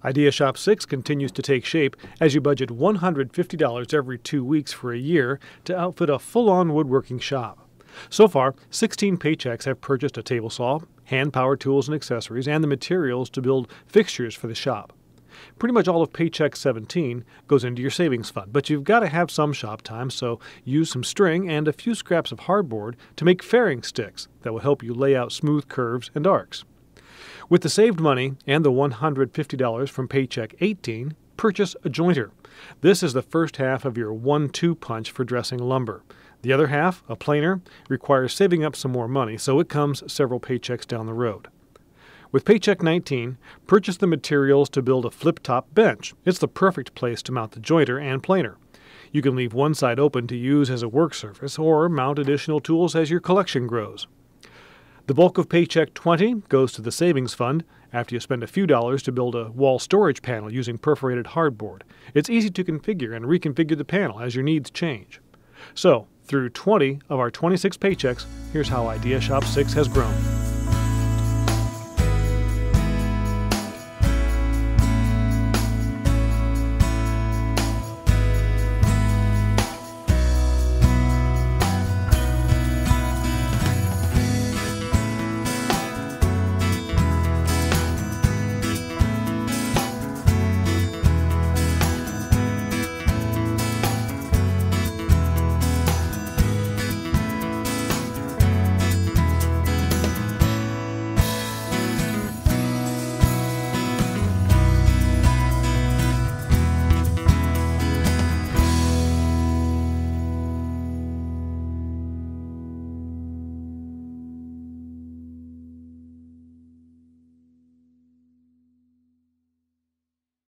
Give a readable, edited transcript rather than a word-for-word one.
Idea Shop 6 continues to take shape as you budget $150 every 2 weeks for a year to outfit a full-on woodworking shop. So far, 16 Paychecks have purchased a table saw, hand-powered tools and accessories, and the materials to build fixtures for the shop. Pretty much all of Paycheck 17 goes into your savings fund, but you've got to have some shop time, so use some string and a few scraps of hardboard to make fairing sticks that will help you lay out smooth curves and arcs. With the saved money and the $150 from Paycheck 18, purchase a jointer. This is the first half of your 1-2 punch for dressing lumber. The other half, a planer, requires saving up some more money, so it comes several paychecks down the road. With Paycheck 19, purchase the materials to build a flip-top bench. It's the perfect place to mount the jointer and planer. You can leave one side open to use as a work surface or mount additional tools as your collection grows. The bulk of Paycheck 20 goes to the savings fund after you spend a few dollars to build a wall storage panel using perforated hardboard. It's easy to configure and reconfigure the panel as your needs change. So, through 20 of our 26 Paychecks, here's how Idea Shop 6 has grown.